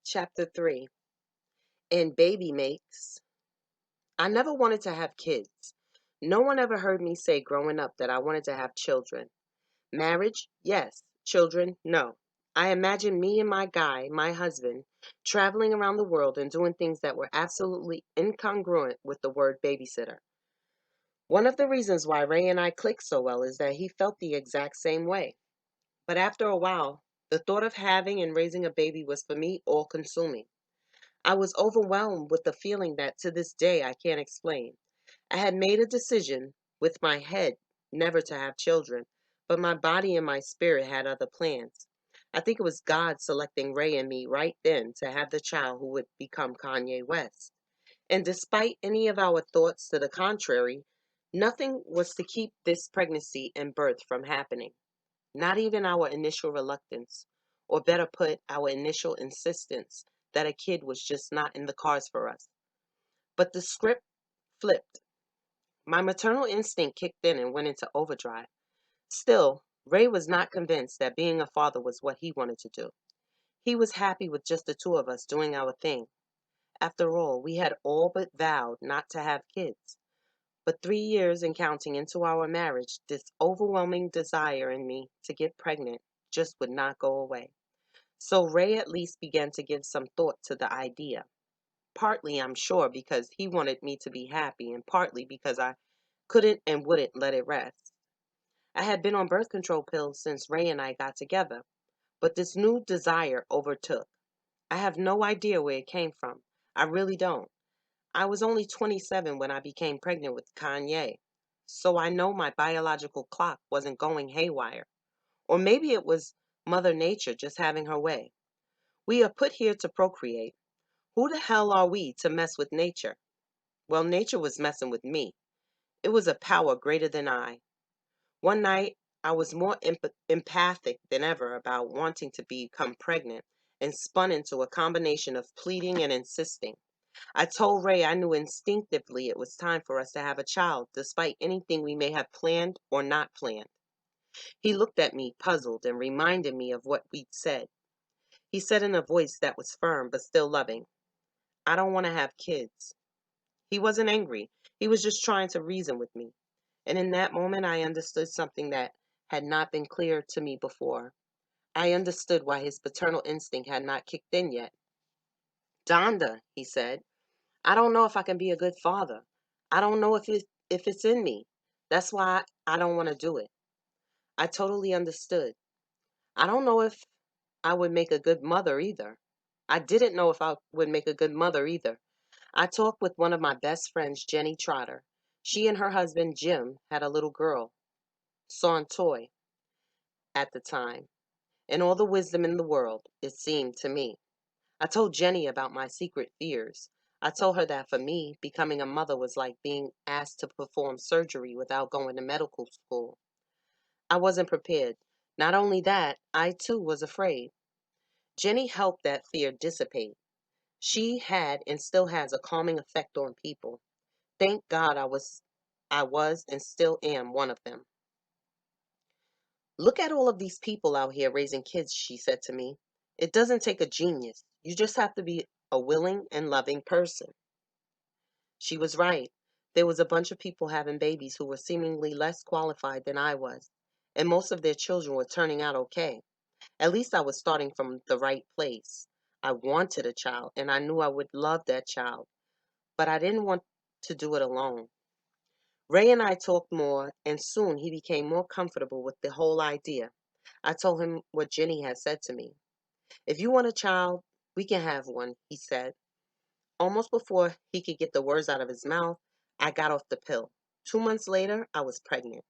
Chapter 3. In Baby Makes. I never wanted to have kids. No one ever heard me say growing up that I wanted to have children. Marriage? Yes. Children? No. I imagined me and my guy, my husband, traveling around the world and doing things that were absolutely incongruent with the word babysitter. One of the reasons why Ray and I clicked so well is that he felt the exact same way. But after a while, the thought of having and raising a baby was for me all consuming. I was overwhelmed with the feeling that to this day I can't explain. I had made a decision with my head never to have children, but my body and my spirit had other plans. I think it was God selecting Ray and me right then to have the child who would become Kanye West. And despite any of our thoughts to the contrary, nothing was to keep this pregnancy and birth from happening. Not even our initial reluctance, or better put, our initial insistence that a kid was just not in the cards for us. But the script flipped. My maternal instinct kicked in and went into overdrive. Still, Ray was not convinced that being a father was what he wanted to do. He was happy with just the two of us doing our thing. After all, we had all but vowed not to have kids. But 3 years and counting into our marriage, this overwhelming desire in me to get pregnant just would not go away. So Ray at least began to give some thought to the idea. Partly, I'm sure, because he wanted me to be happy, and partly because I couldn't and wouldn't let it rest. I had been on birth control pills since Ray and I got together, but this new desire overtook. I have no idea where it came from. I really don't. I was only 27 when I became pregnant with Kanye, so I know my biological clock wasn't going haywire. Or maybe it was Mother Nature just having her way. We are put here to procreate. Who the hell are we to mess with nature? Well, nature was messing with me. It was a power greater than I. One night, I was more empathic than ever about wanting to become pregnant and spun into a combination of pleading and insisting. I told Ray I knew instinctively it was time for us to have a child, despite anything we may have planned or not planned. He looked at me, puzzled, and reminded me of what we'd said. He said in a voice that was firm but still loving, I don't want to have kids. He wasn't angry. He was just trying to reason with me. And in that moment, I understood something that had not been clear to me before. I understood why his paternal instinct had not kicked in yet. Donda, he said, I don't know if I can be a good father. I don't know if it's in me. That's why I don't want to do it. I totally understood. I don't know if I would make a good mother either. I didn't know if I would make a good mother either. I talked with one of my best friends, Jenny Trotter. She and her husband, Jim, had a little girl, Toy, at the time. And all the wisdom in the world, it seemed to me. I told Jenny about my secret fears. I told her that for me, becoming a mother was like being asked to perform surgery without going to medical school. I wasn't prepared. Not only that, I too was afraid. Jenny helped that fear dissipate. She had and still has a calming effect on people. Thank God I was and still am one of them. Look at all of these people out here raising kids, she said to me. It doesn't take a genius. You just have to be a willing and loving person. She was right. There was a bunch of people having babies who were seemingly less qualified than I was, and most of their children were turning out okay. At least I was starting from the right place. I wanted a child, and I knew I would love that child, but I didn't want to do it alone. Ray and I talked more, and soon he became more comfortable with the whole idea. I told him what Jenny had said to me. If you want a child, we can have one, he said. Almost before he could get the words out of his mouth, I got off the pill. 2 months later, I was pregnant.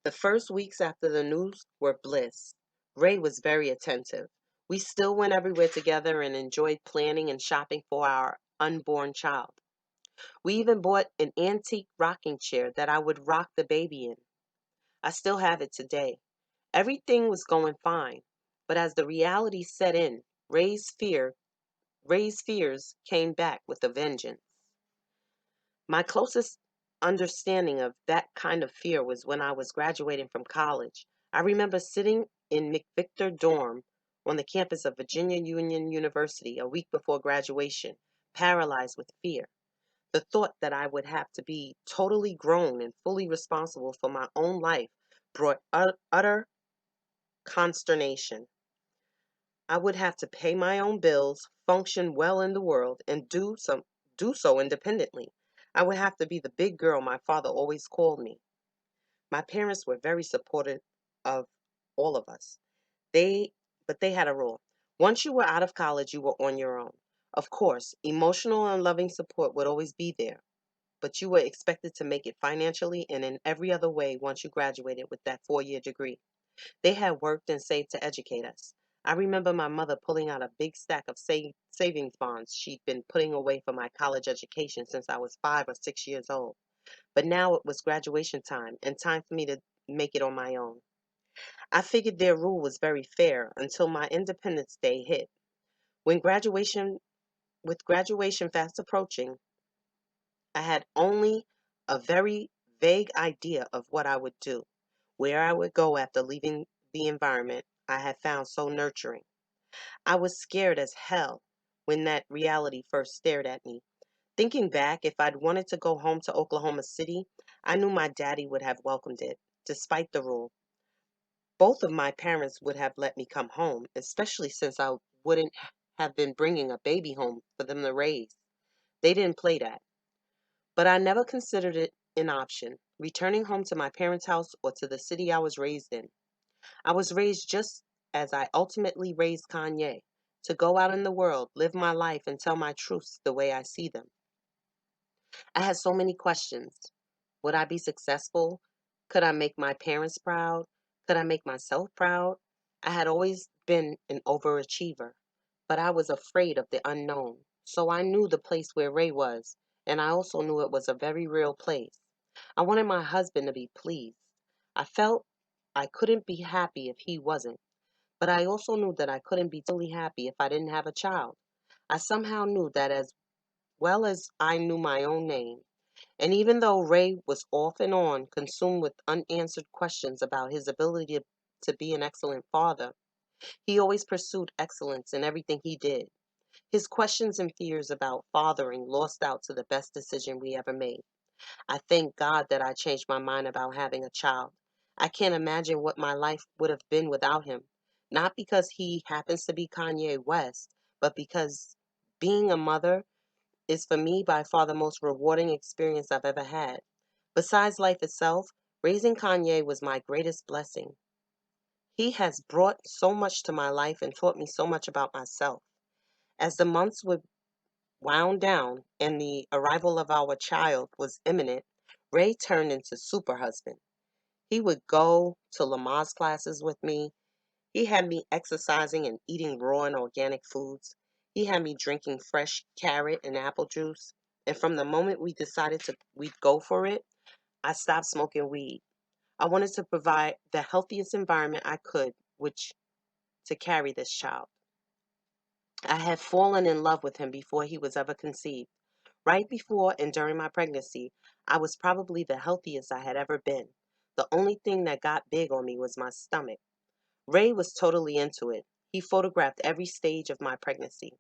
The first weeks after the news were bliss. Ray was very attentive. We still went everywhere together and enjoyed planning and shopping for our unborn child. We even bought an antique rocking chair that I would rock the baby in. I still have it today. Everything was going fine, but as the reality set in, Ray's fears came back with a vengeance. My closest understanding of that kind of fear was when I was graduating from college. I remember sitting in McVictor dorm on the campus of Virginia Union University a week before graduation, paralyzed with fear. The thought that I would have to be totally grown and fully responsible for my own life brought utter consternation. I would have to pay my own bills, function well in the world, and do so independently. I would have to be the big girl my father always called me. My parents were very supportive of all of us. They but they had a rule. Once you were out of college, you were on your own. Of course, emotional and loving support would always be there, but you were expected to make it financially and in every other way once you graduated with that 4-year degree. They had worked and saved to educate us. I remember my mother pulling out a big stack of savings bonds she'd been putting away for my college education since I was 5 or 6 years old. But now it was graduation time and time for me to make it on my own. I figured their rule was very fair until my Independence Day hit. When graduation, with graduation fast approaching, I had only a very vague idea of what I would do, where I would go after leaving the environment I had found so nurturing. I was scared as hell when that reality first stared at me. Thinking back, if I'd wanted to go home to Oklahoma City, I knew my daddy would have welcomed it, despite the rule. Both of my parents would have let me come home, especially since I wouldn't have been bringing a baby home for them to raise. They didn't play that. But I never considered it an option, returning home to my parents' house or to the city I was raised in. I was raised just as I ultimately raised Kanye, to go out in the world, live my life, and tell my truths the way I see them. I had so many questions. Would I be successful? Could I make my parents proud? Could I make myself proud? I had always been an overachiever, but I was afraid of the unknown. So I knew the place where Ray was, and I also knew it was a very real place. I wanted my husband to be pleased. I felt I couldn't be happy if he wasn't, but I also knew that I couldn't be totally happy if I didn't have a child. I somehow knew that as well as I knew my own name. And even though Ray was off and on, consumed with unanswered questions about his ability to be an excellent father, he always pursued excellence in everything he did. His questions and fears about fathering lost out to the best decision we ever made. I thank God that I changed my mind about having a child. I can't imagine what my life would have been without him. Not because he happens to be Kanye West, but because being a mother is for me by far the most rewarding experience I've ever had. Besides life itself, raising Kanye was my greatest blessing. He has brought so much to my life and taught me so much about myself. As the months would wound down and the arrival of our child was imminent, Ray turned into super husband. He would go to Lamaze classes with me. He had me exercising and eating raw and organic foods. He had me drinking fresh carrot and apple juice. And from the moment we decided we'd go for it, I stopped smoking weed. I wanted to provide the healthiest environment I could, which to carry this child. I had fallen in love with him before he was ever conceived. Right before and during my pregnancy, I was probably the healthiest I had ever been. The only thing that got big on me was my stomach. Ray was totally into it. He photographed every stage of my pregnancy,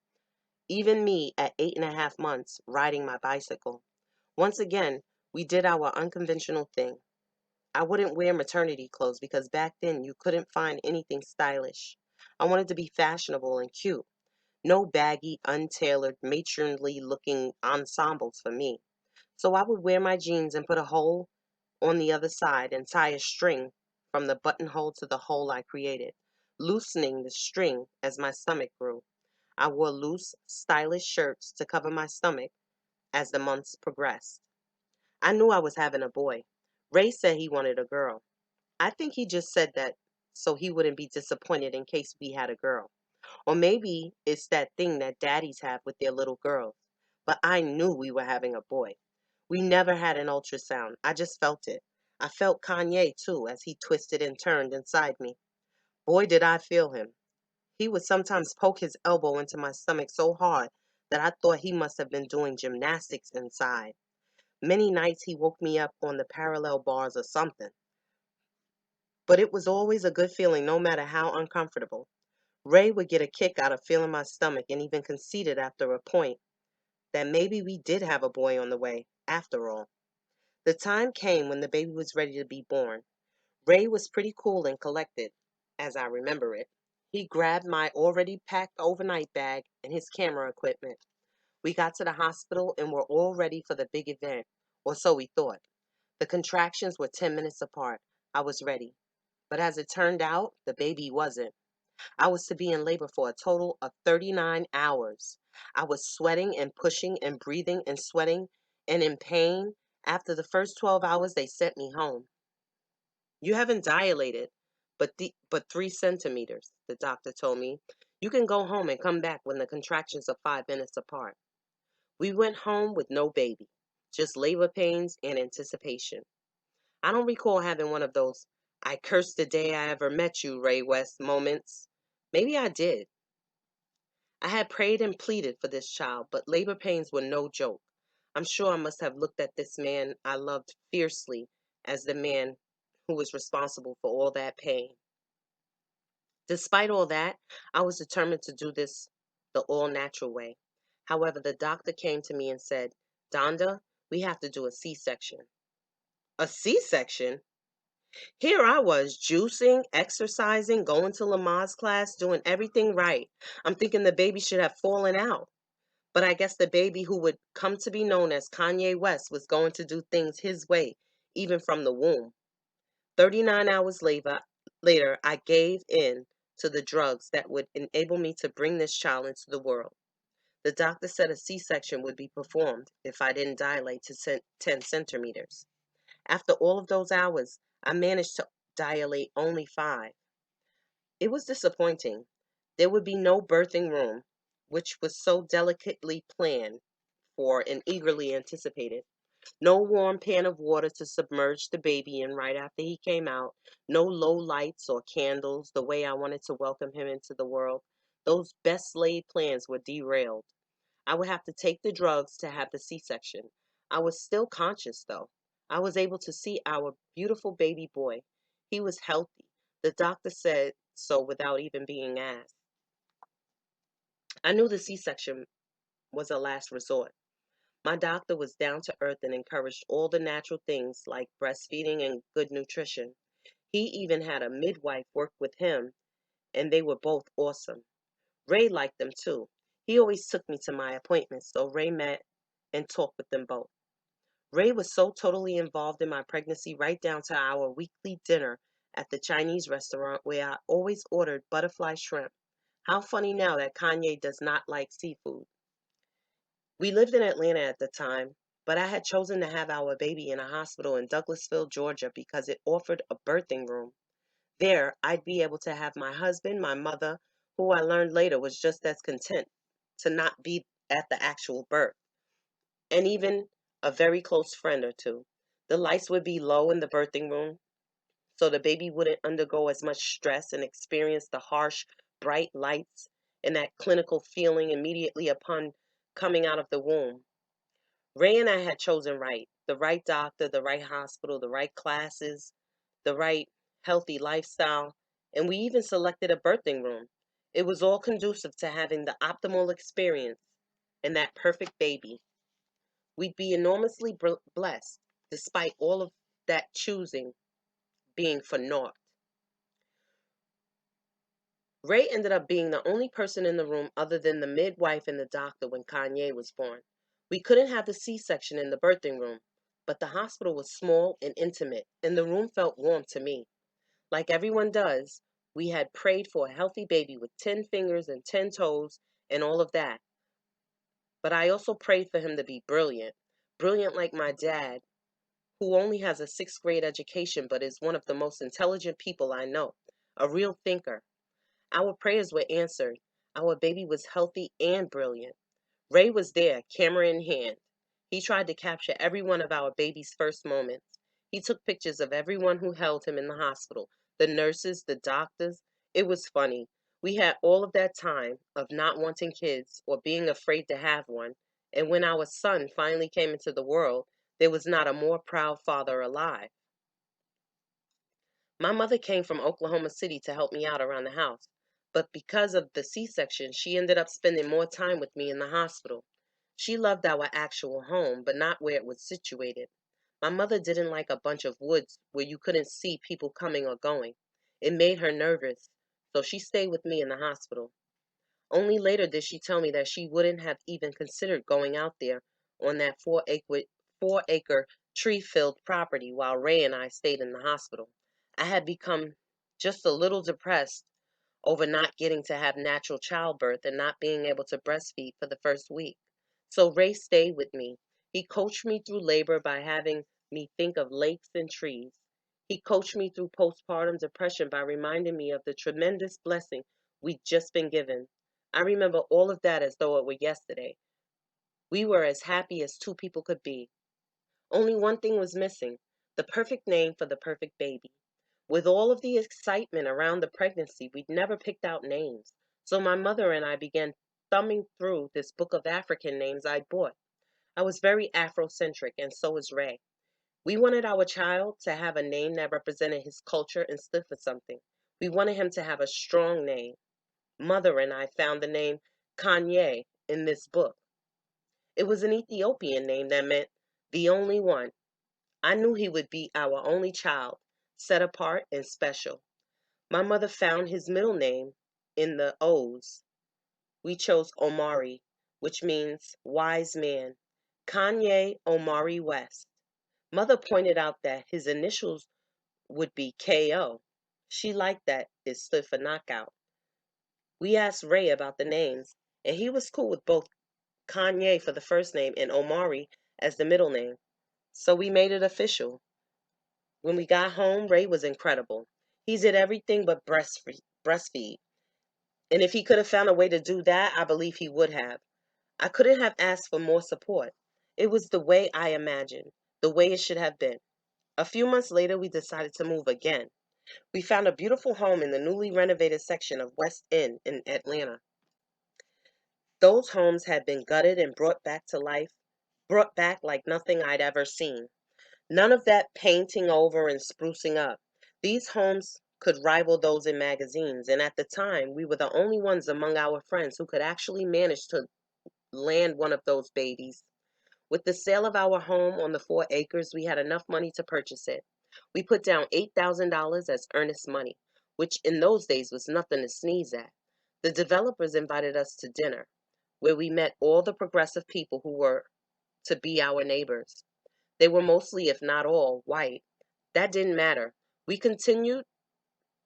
even me at 8.5 months riding my bicycle. Once again, we did our unconventional thing. I wouldn't wear maternity clothes because back then you couldn't find anything stylish. I wanted to be fashionable and cute. No baggy, untailored, matronly looking ensembles for me. So I would wear my jeans and put a hole on the other side and tie a string from the buttonhole to the hole I created, loosening the string as my stomach grew. I wore loose, stylish shirts to cover my stomach as the months progressed. I knew I was having a boy. Ray said he wanted a girl. I think he just said that so he wouldn't be disappointed in case we had a girl. Or maybe it's that thing that daddies have with their little girls. But I knew we were having a boy. We never had an ultrasound. I just felt it. I felt Kanye too as he twisted and turned inside me. Boy, did I feel him. He would sometimes poke his elbow into my stomach so hard that I thought he must have been doing gymnastics inside. Many nights he woke me up on the parallel bars or something. But it was always a good feeling no matter how uncomfortable. Ray would get a kick out of feeling my stomach and even conceded after a point that maybe we did have a boy on the way, after all. The time came when the baby was ready to be born. Ray was pretty cool and collected, as I remember it. He grabbed my already packed overnight bag and his camera equipment. We got to the hospital and were all ready for the big event, or so we thought. The contractions were 10 minutes apart. I was ready. But as it turned out, the baby wasn't. I was to be in labor for a total of 39 hours. I was sweating and pushing and breathing and sweating and in pain. After the first 12 hours, they sent me home. You haven't dilated, but 3 centimeters, the doctor told me. You can go home and come back when the contractions are 5 minutes apart. We went home with no baby, just labor pains and anticipation. I don't recall having one of those I cursed the day I ever met you, Ray West moments. Maybe I did. I had prayed and pleaded for this child, but labor pains were no joke. I'm sure I must have looked at this man I loved fiercely as the man who was responsible for all that pain. Despite all that, I was determined to do this the all natural way. However, the doctor came to me and said, Donda, we have to do a C-section. A C-section? Here I was, juicing, exercising, going to Lamaze class, doing everything right. I'm thinking the baby should have fallen out. But I guess the baby who would come to be known as Kanye West was going to do things his way, even from the womb. 39 hours later, I gave in to the drugs that would enable me to bring this child into the world. The doctor said a C-section would be performed if I didn't dilate to 10 centimeters. After all of those hours, I managed to dilate only 5. It was disappointing. There would be no birthing room, which was so delicately planned for and eagerly anticipated. No warm pan of water to submerge the baby in right after he came out. No low lights or candles the way I wanted to welcome him into the world. Those best laid plans were derailed. I would have to take the drugs to have the C-section. I was still conscious, though. I was able to see our beautiful baby boy. He was healthy. The doctor said so without even being asked. I knew the C-section was a last resort. My doctor was down to earth and encouraged all the natural things like breastfeeding and good nutrition. He even had a midwife work with him, and they were both awesome. Ray liked them too. He always took me to my appointments, so Ray met and talked with them both. Ray was so totally involved in my pregnancy, right down to our weekly dinner at the Chinese restaurant where I always ordered butterfly shrimp. How funny now that Kanye does not like seafood. We lived in Atlanta at the time, but I had chosen to have our baby in a hospital in Douglasville, Georgia, because it offered a birthing room. There, I'd be able to have my husband, my mother, who I learned later was just as content to not be at the actual birth, and even a very close friend or two. The lights would be low in the birthing room, so the baby wouldn't undergo as much stress and experience the harsh, bright lights and that clinical feeling immediately upon coming out of the womb. Ray and I had chosen right, the right doctor, the right hospital, the right classes, the right healthy lifestyle, and we even selected a birthing room. It was all conducive to having the optimal experience and that perfect baby. We'd be enormously blessed, despite all of that choosing being for naught. Ray ended up being the only person in the room other than the midwife and the doctor when Kanye was born. We couldn't have the C-section in the birthing room, but the hospital was small and intimate, and the room felt warm to me. Like everyone does, we had prayed for a healthy baby with 10 fingers and 10 toes and all of that. But I also prayed for him to be brilliant. Brilliant like my dad, who only has a 6th grade education but is one of the most intelligent people I know. A real thinker. Our prayers were answered. Our baby was healthy and brilliant. Ray was there, camera in hand. He tried to capture every one of our baby's first moments. He took pictures of everyone who held him in the hospital, the nurses, the doctors. It was funny. We had all of that time of not wanting kids or being afraid to have one, and when our son finally came into the world, there was not a more proud father alive. My mother came from Oklahoma City to help me out around the house. But because of the C-section, she ended up spending more time with me in the hospital. She loved our actual home, but not where it was situated. My mother didn't like a bunch of woods where you couldn't see people coming or going. It made her nervous, so she stayed with me in the hospital. Only later did she tell me that she wouldn't have even considered going out there on that 4-acre tree-filled property while Ray and I stayed in the hospital. I had become just a little depressed over not getting to have natural childbirth and not being able to breastfeed for the first week. So Ray stayed with me. He coached me through labor by having me think of lakes and trees. He coached me through postpartum depression by reminding me of the tremendous blessing we'd just been given. I remember all of that as though it were yesterday. We were as happy as two people could be. Only one thing was missing: the perfect name for the perfect baby. With all of the excitement around the pregnancy, we'd never picked out names. So my mother and I began thumbing through this book of African names I'd bought. I was very Afrocentric, and so was Ray. We wanted our child to have a name that represented his culture and stood for something. We wanted him to have a strong name. Mother and I found the name Kanye in this book. It was an Ethiopian name that meant the only one. I knew he would be our only child, set apart and special. My mother found his middle name in the O's. We chose Omari, which means wise man. Kanye Omari West. Mother pointed out that his initials would be KO. She liked that it stood for knockout. We asked Ray about the names, and he was cool with both Kanye for the first name and Omari as the middle name. So we made it official. When we got home, Ray was incredible. He did everything but breastfeed. And if he could have found a way to do that, I believe he would have. I couldn't have asked for more support. It was the way I imagined, the way it should have been. A few months later, we decided to move again. We found a beautiful home in the newly renovated section of West End in Atlanta. Those homes had been gutted and brought back to life, brought back like nothing I'd ever seen. None of that painting over and sprucing up. These homes could rival those in magazines, and at the time, we were the only ones among our friends who could actually manage to land one of those babies. With the sale of our home on the 4 acres, we had enough money to purchase it. We put down $8,000 as earnest money, which in those days was nothing to sneeze at. The developers invited us to dinner, where we met all the progressive people who were to be our neighbors. They were mostly, if not all, white. That didn't matter. We continued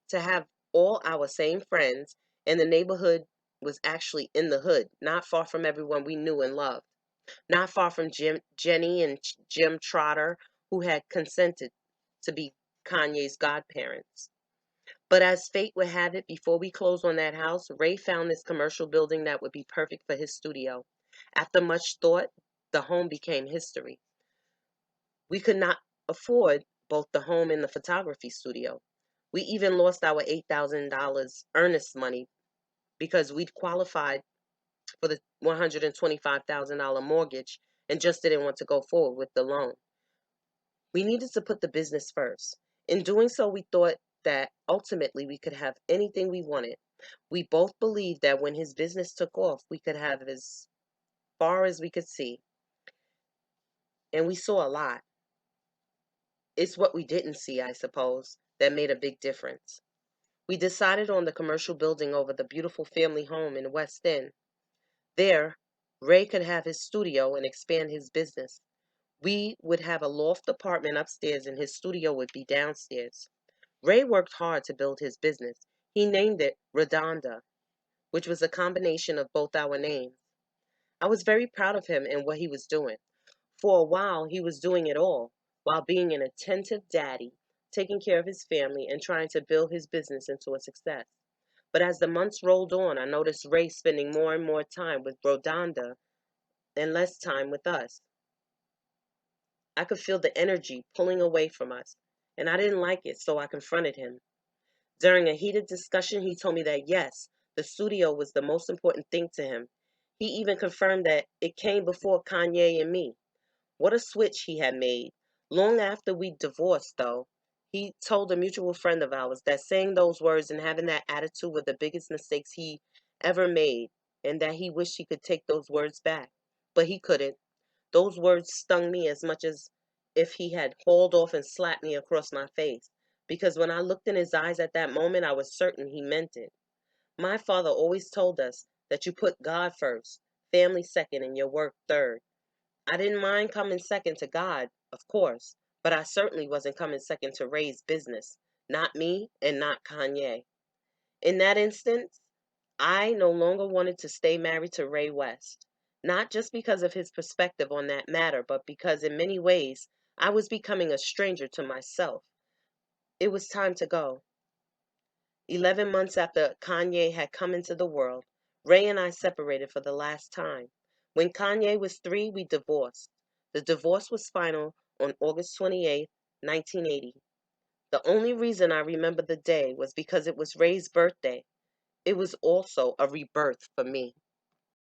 to have all our same friends, and the neighborhood was actually in the hood, not far from everyone we knew and loved, not far from Jenny and Jim Trotter, who had consented to be Kanye's godparents. But as fate would have it, before we closed on that house, Ray found this commercial building that would be perfect for his studio. After much thought, the home became history. We could not afford both the home and the photography studio. We even lost our $8,000 earnest money because we'd qualified for the $125,000 mortgage and just didn't want to go forward with the loan. We needed to put the business first. In doing so, we thought that ultimately we could have anything we wanted. We both believed that when his business took off, we could have as far as we could see. And we saw a lot. It's what we didn't see, I suppose, that made a big difference. We decided on the commercial building over the beautiful family home in West End. There, Ray could have his studio and expand his business. We would have a loft apartment upstairs and his studio would be downstairs. Ray worked hard to build his business. He named it Redonda, which was a combination of both our names. I was very proud of him and what he was doing. For a while, he was doing it all, while being an attentive daddy, taking care of his family, and trying to build his business into a success. But as the months rolled on, I noticed Ray spending more and more time with Rodonda and less time with us. I could feel the energy pulling away from us, and I didn't like it, so I confronted him. During a heated discussion, he told me that yes, the studio was the most important thing to him. He even confirmed that it came before Kanye and me. What a switch he had made. Long after we divorced, though, He told a mutual friend of ours that saying those words and having that attitude were the biggest mistakes he ever made, and that he wished he could take those words back. But he couldn't. Those words stung me as much as if he had hauled off and slapped me across my face, because when I looked in his eyes at that moment, I was certain he meant it. My father always told us that you put God first, family second, and your work third. I didn't mind coming second to God, of course, but I certainly wasn't coming second to Ray's business. Not me and not Kanye. In that instance, I no longer wanted to stay married to Ray West. Not just because of his perspective on that matter, but because in many ways I was becoming a stranger to myself. It was time to go. 11 months after Kanye had come into the world, Ray and I separated for the last time. When Kanye was 3, we divorced. The divorce was final on August 28, 1980. The only reason I remember the day was because it was Ray's birthday. It was also a rebirth for me.